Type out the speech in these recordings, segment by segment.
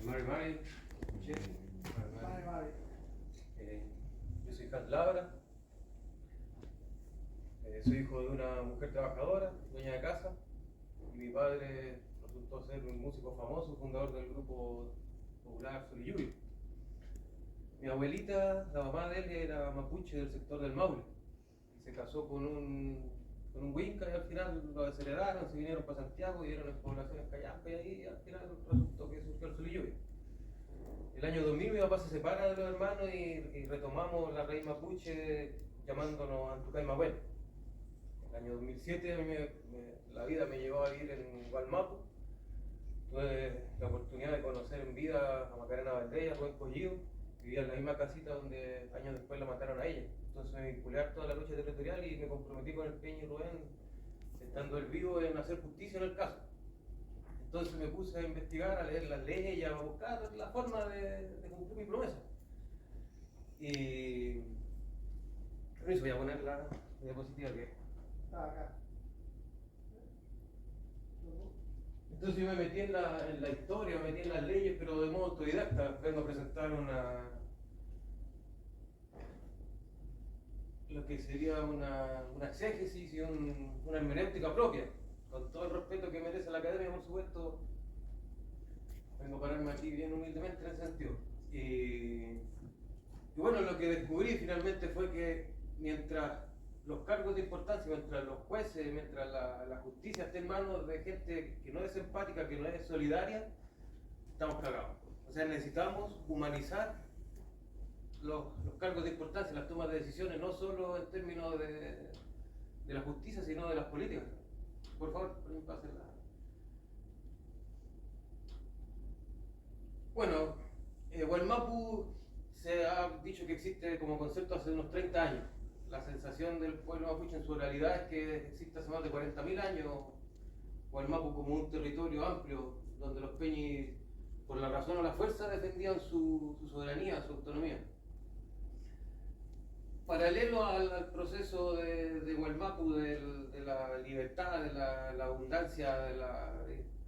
Mari, che, Mari. Yo soy Hans Labra, soy hijo de una mujer trabajadora, dueña de casa, y mi padre resultó ser un músico famoso, fundador del grupo popular Sol y Lluvia. Mi abuelita, la mamá de él, era mapuche del sector del Maule, y se casó con un Winca, y al final lo desheredaron, se vinieron para Santiago y dieron en poblaciones callampas, y ahí al final resultó que surgió el Sol y Lluvia. El año 2000 mi papá se separa de los hermanos y retomamos la raíz mapuche llamándonos Antucay Mahuel. El año 2007 la vida me llevó a vivir en Gualmapu. Tuve la oportunidad de conocer en vida a Macarena Valdés, a Rubén Collido. Vivía en la misma casita donde años después la mataron a ella. Entonces me vinculé a toda la lucha territorial y me comprometí con el Peña y Rubén, estando él vivo, en hacer justicia en el caso. Entonces me puse a investigar, a leer las leyes y a buscar la forma de cumplir mi promesa. Y permiso, voy a poner la diapositiva que está acá. Entonces yo me metí en la historia, me metí en las leyes, pero de modo autodidacta. Vengo a presentar lo que sería una exégesis y una hermenéutica propia. Con todo el respeto que merece la academia, por supuesto, vengo a pararme aquí bien humildemente en ese sentido. Y bueno, lo que descubrí finalmente fue que mientras los cargos de importancia, mientras los jueces, mientras la justicia esté en manos de gente que no es empática, que no es solidaria, estamos cagados. O sea, necesitamos humanizar los cargos de importancia, las tomas de decisiones, no solo en términos de la justicia, sino de las políticas. Por favor, pásenla. Bueno, Gualmapu se ha dicho que existe como concepto hace unos 30 años. La sensación del pueblo mapuche en su realidad es que existe hace más de 40.000 años Gualmapu como un territorio amplio donde los peñis, por la razón o la fuerza, defendían su soberanía, su autonomía. Paralelo al proceso de Gualmapu, de la libertad, de la abundancia,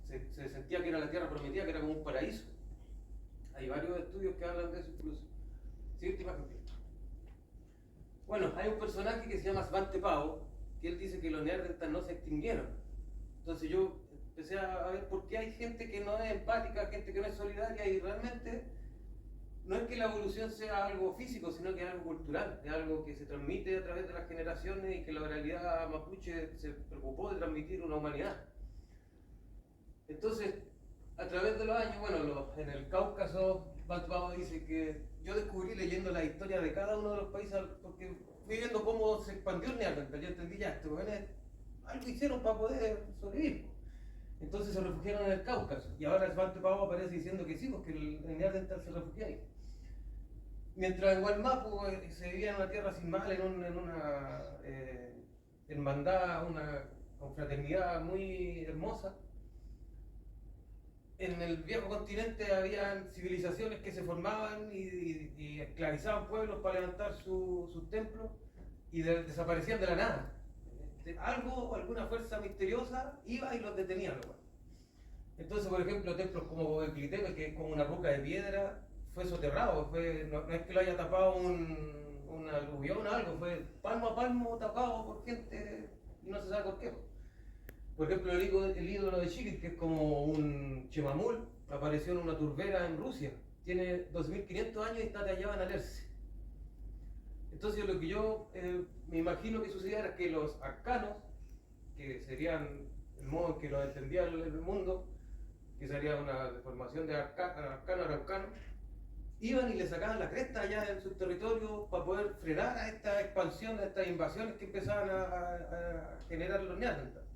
se sentía que era la tierra prometida, que era como un paraíso. Hay varios estudios que hablan de eso incluso. Siguiente imagen. Bueno, hay un personaje que se llama Svante Pavo, que él dice que los neandertales no se extinguieron. Entonces yo empecé a ver por qué hay gente que no es empática, gente que no es solidaria, y realmente no es que la evolución sea algo físico, sino que es algo cultural, es algo que se transmite a través de las generaciones y que la oralidad mapuche se preocupó de transmitir una humanidad. Entonces, a través de los años, bueno, en el Cáucaso, Svante Pavo dice que yo descubrí leyendo la historia de cada uno de los países, porque fui viendo cómo se expandió el neandertal. Yo entendí ya, estos jóvenes algo hicieron para poder sobrevivir. Entonces se refugiaron en el Cáucaso. Y ahora Svante Pavo aparece diciendo que sí, porque el neandertal se refugió ahí. Mientras en Gualmapu se vivía en una tierra sin mal, en una hermandad, una confraternidad muy hermosa, en el viejo continente habían civilizaciones que se formaban y esclavizaban pueblos para levantar sus templos y desaparecían de la nada. Alguna fuerza misteriosa iba y los detenía. Entonces, por ejemplo, templos como Gobekli-Tepe, que es como una roca de piedra, fue soterrado, no es que lo haya tapado un aluvión o algo, fue palmo a palmo tapado por gente y no se sabe por qué. Por ejemplo, el ídolo de Chile, que es como un chemamul, apareció en una turbera en Rusia, tiene 2500 años y está tallado en Alerce. Entonces lo que yo me imagino que sucedía era que los arcanos, que serían el modo en que lo entendía el mundo, que sería una deformación de arcano araucano, iban y le sacaban la cresta allá en sus territorios para poder frenar a esta expansión, a estas invasiones que empezaban a generar los neandertales.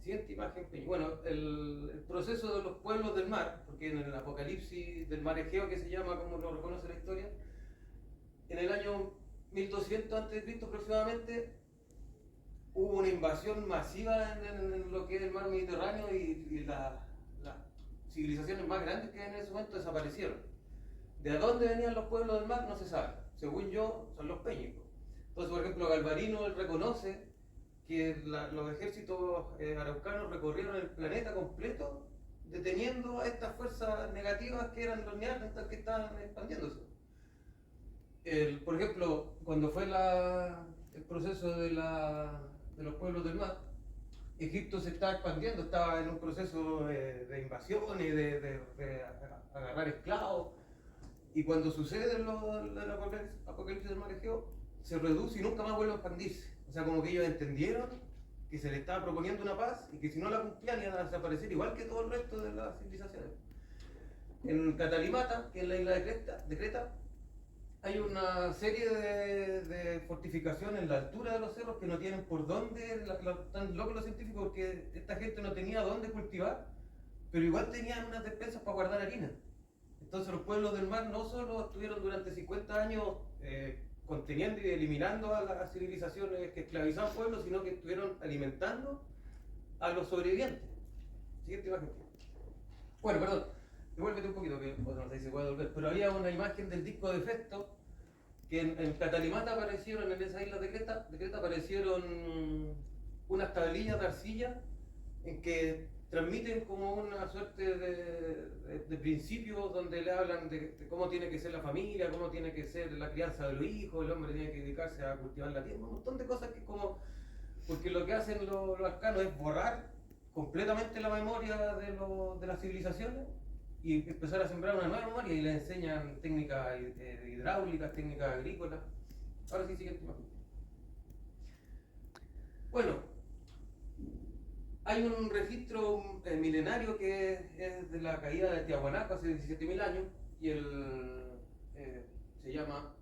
Siguiente imagen. Bueno, el proceso de los pueblos del mar, porque en el apocalipsis del mar Egeo, que se llama como lo reconoce la historia, en el año 1200 a.C. aproximadamente, hubo una invasión masiva en lo que es el mar Mediterráneo y las civilizaciones más grandes que en ese momento desaparecieron. ¿De dónde venían los pueblos del mar? No se sabe. Según yo, son los peñicos. Entonces, por ejemplo, Galvarino él reconoce que los ejércitos araucanos recorrieron el planeta completo deteniendo a estas fuerzas negativas que eran los neandertales que estaban expandiéndose. Por ejemplo, cuando fue el proceso de los pueblos del mar, Egipto se estaba expandiendo, estaba en un proceso de invasiones, de agarrar esclavos, y cuando sucede el apocalipsis del mar Egeo, se reduce y nunca más vuelve a expandirse. O sea, como que ellos entendieron que se les estaba proponiendo una paz y que si no la cumplían iban a desaparecer igual que todo el resto de las civilizaciones. En Catalimata, que es la isla de Creta, hay una serie de fortificaciones en la altura de los cerros que no tienen por dónde, están locos los científicos porque esta gente no tenía dónde cultivar, pero igual tenían unas despensas para guardar harina. Entonces los pueblos del mar no solo estuvieron durante 50 años conteniendo y eliminando a las civilizaciones que esclavizaban pueblos, sino que estuvieron alimentando a los sobrevivientes. Siguiente imagen. Bueno, perdón, devuélvete un poquito, que bueno, no sé si se puede devolver, pero había una imagen del disco de Festo, que en Catalimata aparecieron, en esa isla de Creta aparecieron unas tablillas de arcilla en que transmiten como una suerte de principios donde le hablan de cómo tiene que ser la familia, cómo tiene que ser la crianza de los hijos, el hombre tiene que dedicarse a cultivar la tierra, un montón de cosas que como... Porque lo que hacen los arcanos es borrar completamente la memoria de las civilizaciones y empezar a sembrar una nueva memoria y les enseñan técnicas hidráulicas, técnicas agrícolas. Ahora sí, siguiente imagen. Bueno, hay un registro milenario que es de la caída de Tiahuanaco hace 17.000 años y se llama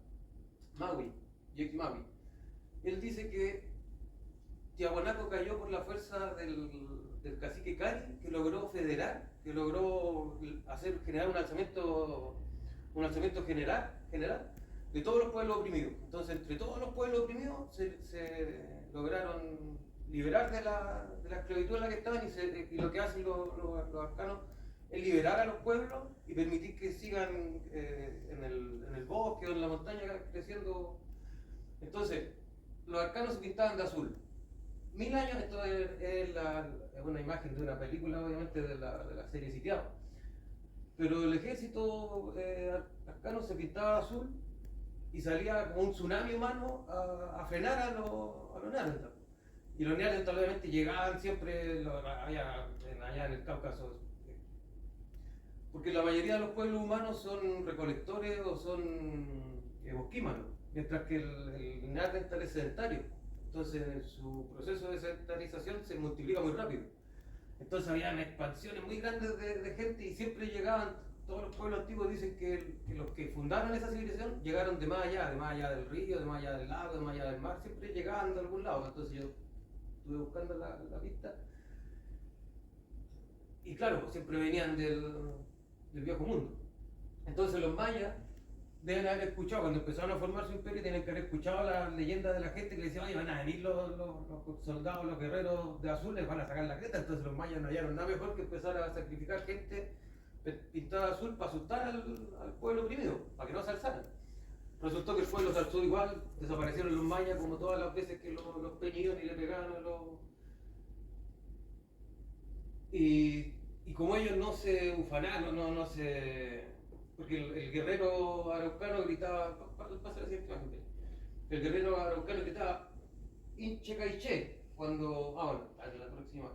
Maui, Jake Maui. Él dice que Tiahuanaco cayó por la fuerza del cacique Cari, que logró federar, que logró generar un alzamiento general de todos los pueblos oprimidos. Entonces, entre todos los pueblos oprimidos se lograron liberar de la esclavitud en la que estaban y lo que hacen los arcanos es liberar a los pueblos y permitir que sigan en el bosque o en la montaña creciendo. Entonces, los arcanos se pintaban de azul. 1000 años, esto es una imagen de una película, obviamente, de la serie Sitiado. Pero el ejército arcano se pintaba de azul y salía como un tsunami humano a frenar a los neandertales. Y los neandertales obviamente llegaban siempre allá en el Cáucaso. Porque la mayoría de los pueblos humanos son recolectores o son bosquímanos, mientras que el neandertal es sedentario. Entonces su proceso de sedentarización se multiplica muy rápido. Entonces habían expansiones muy grandes de gente y siempre llegaban, todos los pueblos antiguos dicen que los que fundaron esa civilización llegaron de más allá del río, de más allá del lago, de más allá del mar, siempre llegaban de algún lado. Entonces yo estuve buscando la pista y claro, siempre venían del viejo mundo. Entonces los mayas deben haber escuchado, cuando empezaron a formar su imperio, tienen que haber escuchado las leyendas de la gente que decía, oye, van a venir los soldados, los guerreros de azul, les van a sacar la creta. Entonces los mayas no hallaron nada mejor que empezar a sacrificar gente pintada de azul para asustar al pueblo oprimido, para que no se alzaran. Resultó que el pueblo se alzó igual, desaparecieron los mayas como todas las veces que los peñidos y le pegaban a los... Y como ellos no se ufanaron, no se... Porque el guerrero araucano gritaba, pasa la siguiente imagen. El guerrero araucano gritaba, Inche Caiche, cuando... bueno, la próxima.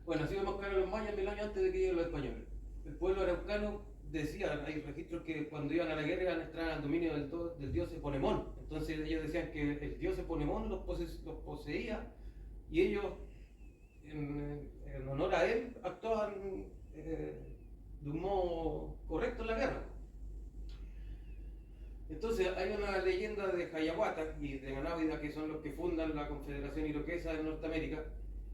Bueno, así vemos claro los mayas 1000 años antes de que lleguen los españoles. El pueblo araucano decía, hay registros que cuando iban a la guerra iban a entrar al dominio del dios Eponemón. Entonces ellos decían que el dios Eponemón los poseía y ellos, en honor a él, actuaban de un modo correcto en la guerra. Entonces hay una leyenda de Hiawatha y de Manawida, que son los que fundan la Confederación Iroquesa de Norteamérica,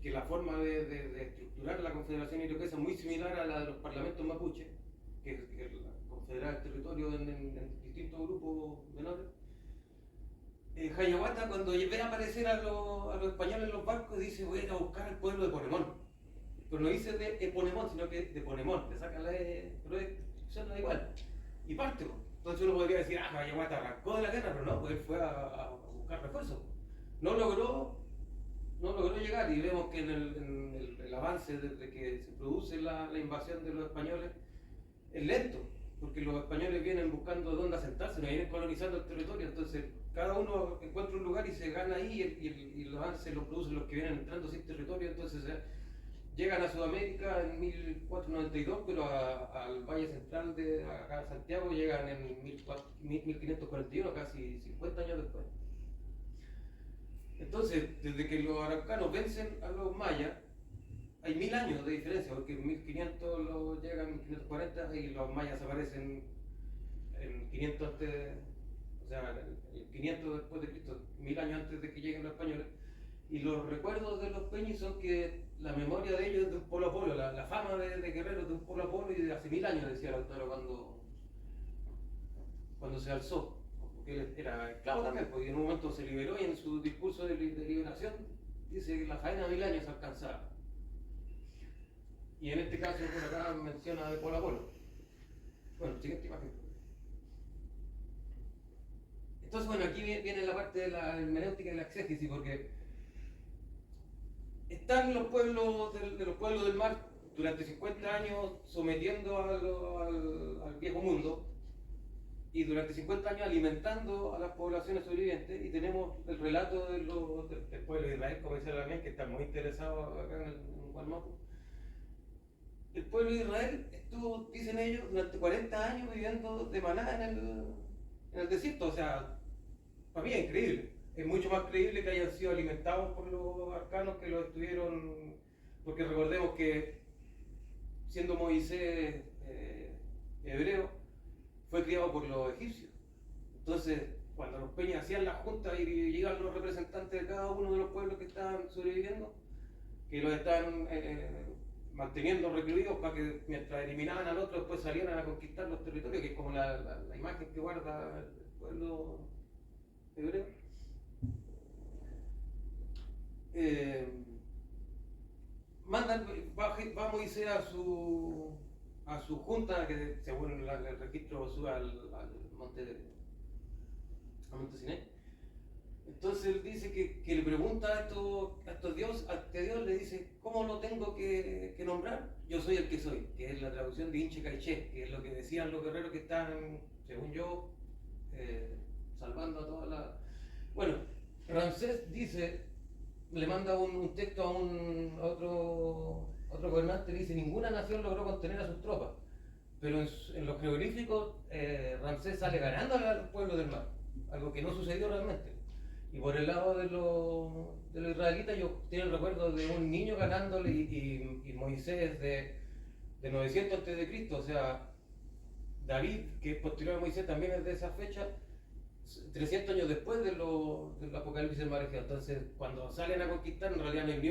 que la forma de estructurar la Confederación Iroquesa es muy similar a la de los parlamentos mapuche, que es confederar el territorio en distintos grupos menores. Hiawatha, cuando ve aparecer a los españoles en los barcos, dice, voy a ir a buscar al pueblo de Ponemón. Pero no dice de Eponemón, sino que de Ponemón, le saca la E, pero suena igual. Y parte. Entonces uno podría decir, Hiawatha arrancó de la guerra, pero no, pues él fue a buscar refuerzos. No logró no logró llegar, y vemos que en el avance desde que se produce la invasión de los españoles es lento, porque los españoles vienen buscando dónde asentarse, no vienen colonizando el territorio, entonces cada uno encuentra un lugar y se gana ahí, y los avances los producen los que vienen entrando sin territorio, entonces llegan a Sudamérica en 1492, pero al Valle Central de acá Santiago llegan en 1541, casi 50 años después. Entonces, desde que los araucanos vencen a los mayas, hay 1000 años de diferencia, porque en 1500 llegan, en 1540, y los mayas aparecen en 500 antes, o sea, en 500 después de Cristo, 1000 años antes de que lleguen los españoles. Y los recuerdos de los peñis son que la memoria de ellos es de un polo a polo, la fama de guerreros de un polo a polo, y de hace 1000 años, decía Lautaro cuando se alzó, porque él era esclavo también, porque en un momento se liberó, y en su discurso de liberación dice que la faena de 1000 años alcanzaba. Y en este caso por acá menciona de polo a polo. Bueno, siguiente imagen. Entonces, bueno, aquí viene la parte de la hermenéutica y la exégesis, porque están los pueblos de los pueblos del mar durante 50 años sometiendo al viejo mundo, y durante 50 años alimentando a las poblaciones sobrevivientes, y tenemos el relato del pueblo de Israel, como dice la mía, que está muy interesado acá en Gualmapu. El pueblo de Israel estuvo, dicen ellos, durante 40 años viviendo de maná en el desierto. O sea, para mí es increíble. Es mucho más creíble que hayan sido alimentados por los arcanos que los estuvieron, porque recordemos que siendo Moisés hebreo, fue criado por los egipcios. Entonces, cuando los peñas hacían la junta y llegan los representantes de cada uno de los pueblos que estaban sobreviviendo, que los estaban manteniendo recluidos para que mientras eliminaban al otro después salieran a conquistar los territorios, que es como la imagen que guarda el pueblo hebreo. Va Moisés a su junta, que según el registro sube al monte Sinai. Entonces él dice que le pregunta a este Dios, le dice, ¿cómo lo tengo que nombrar? Yo soy el que soy, que es la traducción de Inche Caiché, que es lo que decían los guerreros que están, según yo, salvando a toda la... Bueno, Ramsés dice, le manda un texto a otro gobernante, dice, ninguna nación logró contener a sus tropas, pero en los jeroglíficos Ramsés sale ganando al pueblo del mar, algo que no sucedió realmente. Y por el lado de los israelitas, yo tengo el recuerdo de un niño ganándole, y Moisés de 900 a.C., o sea, David, que es posterior a Moisés, también es de esa fecha, 300 años después del Apocalipsis del Mar Egeo. Entonces, cuando salen a conquistar, en realidad no hay ni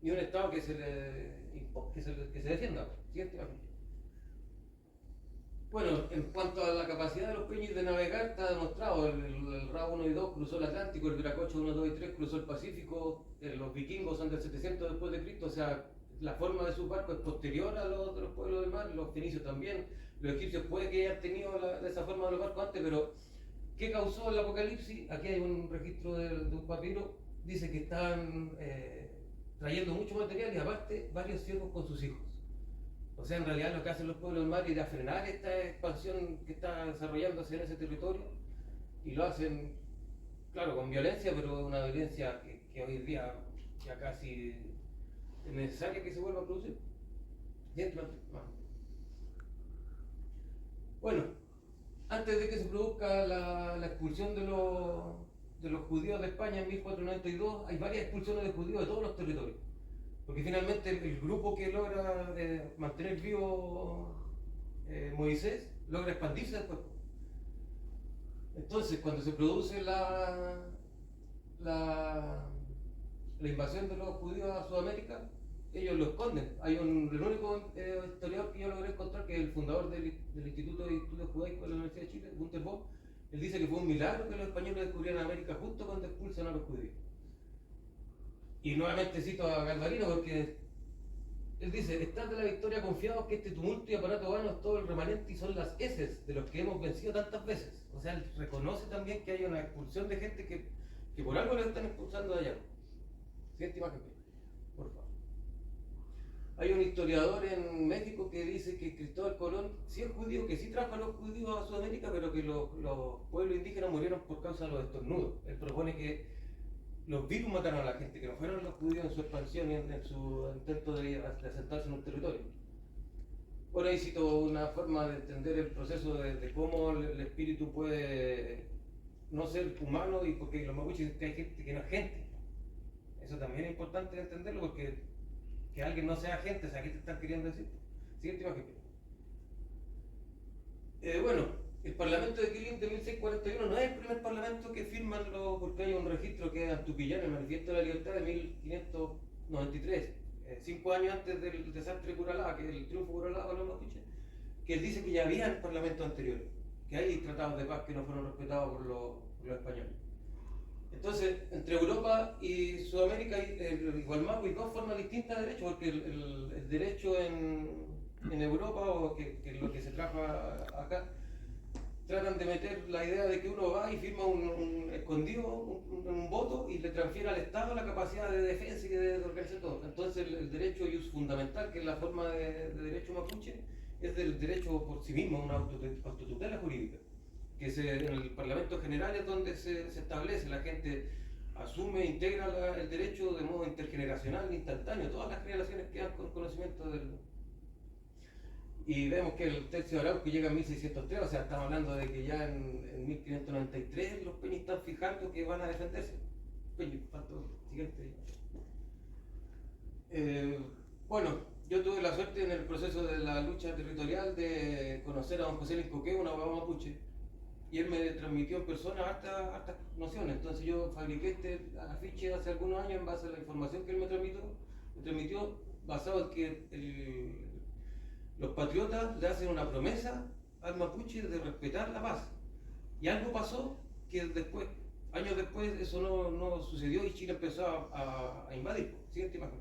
un estado que se defienda. Siguiente imagen. Bueno, en cuanto a la capacidad de los peñis de navegar, está demostrado. El Ra 1 y 2 cruzó el Atlántico, el Viracocha 1, 2 y 3 cruzó el Pacífico, los vikingos son del 700 después de Cristo, o sea, la forma de sus barcos es posterior a los de los pueblos del mar, los fenicios también, los egipcios puede que hayan tenido esa forma de los barcos antes, pero ¿qué causó el Apocalipsis? Aquí hay un registro de un papiro, dice que están trayendo mucho material, y aparte varios siervos con sus hijos. O sea, en realidad lo que hacen los pueblos del mar es a frenar esta expansión que está desarrollándose en ese territorio, y lo hacen, claro, con violencia, pero una violencia que hoy día ya casi es necesaria que se vuelva a producir. Bueno, antes de que se produzca la expulsión de los judíos de España en 1492, hay varias expulsiones de judíos de todos los territorios. Porque finalmente el grupo que logra mantener vivo Moisés logra expandirse después. Entonces, cuando se produce la invasión de los judíos a Sudamérica, ellos lo esconden. Hay el único historiador que yo logré encontrar, que es el fundador del Instituto de Estudios Judaicos de la Universidad de Chile, Gunther Bock. Él dice que fue un milagro que los españoles descubrieran América justo cuando expulsan a los judíos. Y nuevamente cito a Galvarino, porque él dice: están de la victoria confiados que este tumulto y aparato vano es todo el remanente y son las heces de los que hemos vencido tantas veces. O sea, él reconoce también que hay una expulsión de gente que que por algo lo están expulsando de allá. Siguiente imagen, por favor. Hay un historiador en México que dice que Cristóbal Colón sí es judío, que sí trajo a los judíos a Sudamérica, pero que los pueblos indígenas murieron por causa de los estornudos. Él propone que los virus mataron a la gente, que no fueron los judíos en su expansión y en su intento de asentarse en un territorio. Por ahí cito una forma de entender el proceso de cómo el espíritu puede no ser humano, y porque los mapuches dicen que hay gente que no es gente. Eso también es importante entenderlo, porque que alguien no sea gente, o sea, ¿qué te están queriendo decir? Siguiente imagen. Bueno, el Parlamento de Quilín de 1641 no es el primer parlamento que firman porque hay un registro que es Antupillán, el Manifiesto de la Libertad de 1593, 5 años antes del desastre de Curalá, que es el triunfo de Curalá con los mapuches, que él dice que ya habían parlamentos anteriores, que hay tratados de paz que no fueron respetados por los españoles. Entonces, entre Europa y Sudamérica hay Gualmapu y dos formas distintas de derecho, porque el derecho en Europa, o que es lo que se trajo acá, tratan de meter la idea de que uno va y firma un escondido, un voto, y le transfiere al Estado la capacidad de defensa y de organizar todo. Entonces el derecho ius fundamental, que es la forma de derecho mapuche, es del derecho por sí mismo, una autotutela jurídica, que en el Parlamento General es donde se establece, la gente asume, integra el derecho de modo intergeneracional, instantáneo, todas las generaciones quedan con conocimiento del... Y vemos que el tercio de Arauco llega en 1603, o sea, estamos hablando de que ya en 1593 los peñis están fijando que van a defenderse. Peñi, siguiente. Bueno, yo tuve la suerte en el proceso de la lucha territorial de conocer a don José Lincoque, un abogado mapuche, y él me transmitió en persona hartas nociones. Entonces yo fabriqué este afiche hace algunos años en base a la información que él me transmitió basado en que los patriotas le hacen una promesa al mapuche de respetar la paz. Y algo pasó que después, años después, eso no sucedió y Chile empezó a invadir. Siguiente imagen.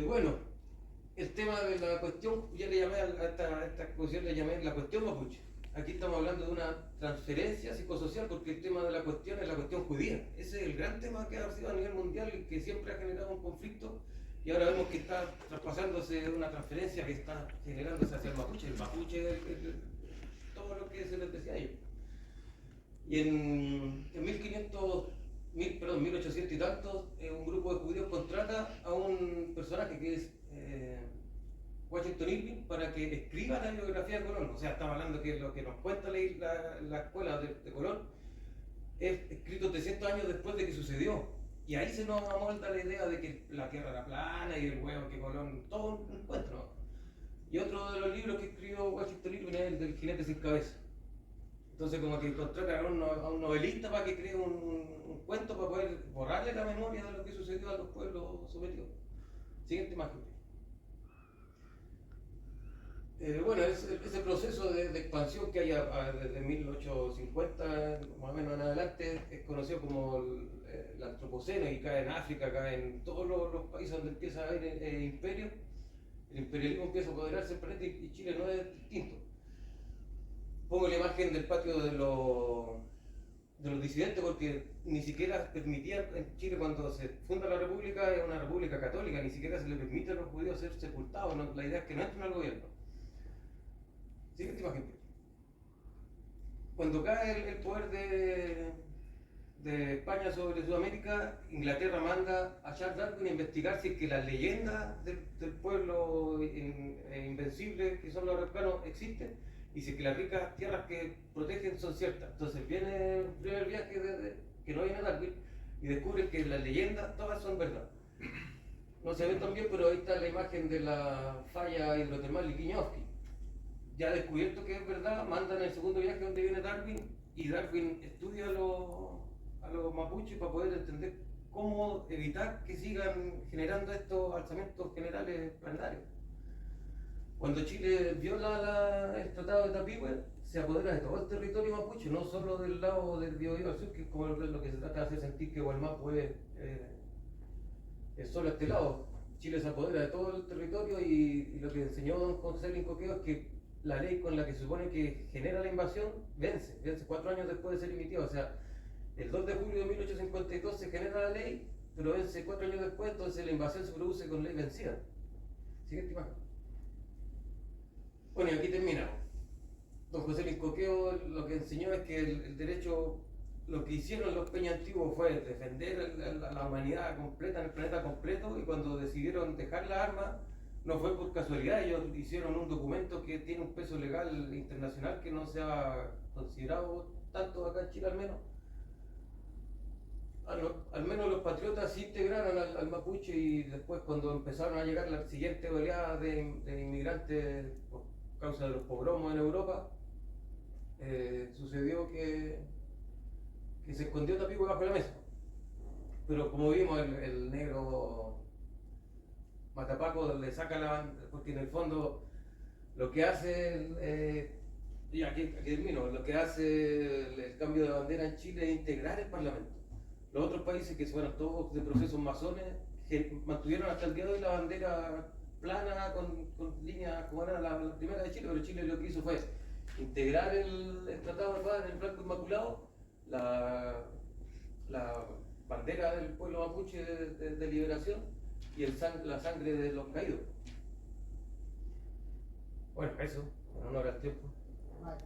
Bueno, el tema de la cuestión, ya le llamé a esta exposición, le llamé la cuestión mapuche. Aquí estamos hablando de una transferencia psicosocial, porque el tema de la cuestión es la cuestión judía. Ese es el gran tema que ha sido a nivel mundial y que siempre ha generado un conflicto. Y ahora vemos que está traspasándose una transferencia que está generándose hacia el mapuche. El mapuche es todo lo que se les decía a ellos. Y en 1800 y tantos, un grupo de judíos contrata a un personaje que es Washington Irving para que escriba la biografía de Colón. O sea, estamos hablando que lo que nos cuenta la escuela de Colón es escrito 300 años después de que sucedió. Y ahí se nos amolda la idea de que la Tierra era plana y el huevo que Colón, todo un encuentro. Y otro de los libros que escribió Washington Irving es el del Jinete sin cabeza. Entonces como que contratan a un novelista para que cree un cuento para poder borrarle la memoria de lo que sucedió a los pueblos sometidos. Siguiente imagen. Bueno, ese proceso de expansión que hay desde 1850 más o menos en adelante es conocido como el antropoceno, y cae en África, cae en todos los países donde empieza a haber imperio. El imperialismo empieza a apoderarse del planeta y Chile no es distinto. Pongo la imagen del patio de los disidentes, porque ni siquiera permitían en Chile, cuando se funda la república, es una república católica, ni siquiera se le permite a los judíos ser sepultados. ¿No? La idea es que no entren al gobierno. Siguiente imagen. Cuando cae el poder de España sobre Sudamérica, Inglaterra manda a Charles Darwin a investigar si es que las leyendas del pueblo invencible que son los araucanos existen, y si es que las ricas tierras que protegen son ciertas. Entonces viene el primer viaje que no viene Darwin y descubre que las leyendas todas son verdad. No se ven tan bien, pero ahí está la imagen de la falla hidrotermal Liquiñowski. Ya descubierto que es verdad, mandan el segundo viaje donde viene Darwin, y Darwin estudia a los mapuches para poder entender cómo evitar que sigan generando estos alzamientos generales planetarios. Cuando Chile viola el Tratado de Tapigüe, se apodera de todo el territorio mapuche, no solo del lado del Biobío al sur, que es como lo que se trata de hacer sentir que Gualmapu es solo este lado. Chile se apodera de todo el territorio, y lo que enseñó don José Lincoqueo es que la ley con la que se supone que genera la invasión vence 4 años después de ser emitida. O sea, el 2 de julio de 1852 se genera la ley, pero vence 4 años después, entonces la invasión se produce con ley vencida. Siguiente imagen. Bueno, y aquí terminamos. Don José Lincoqueo lo que enseñó es que el derecho, lo que hicieron los Peña Antiguos fue defender la humanidad completa, en el planeta completo, y cuando decidieron dejar las armas, no fue por casualidad. Ellos hicieron un documento que tiene un peso legal internacional que no se ha considerado tanto acá en Chile, al menos. Al menos los patriotas se integraron al mapuche, y después, cuando empezaron a llegar la siguiente oleada de inmigrantes por causa de los pogromos en Europa, sucedió que se escondió Tapico bajo la mesa. Pero como vimos, el negro Matapaco le saca la bandera, porque en el fondo lo que hace, y aquí termino, lo que hace el cambio de bandera en Chile es integrar el Parlamento. Los otros países, que fueron todos de procesos masones, que mantuvieron hasta el día de hoy la bandera plana con líneas como era la primera de Chile, pero Chile lo que hizo fue integrar el Tratado de Paz en el blanco inmaculado, la bandera del pueblo mapuche de liberación, y la sangre de los caídos. Bueno, eso, en honor al tiempo. Vale.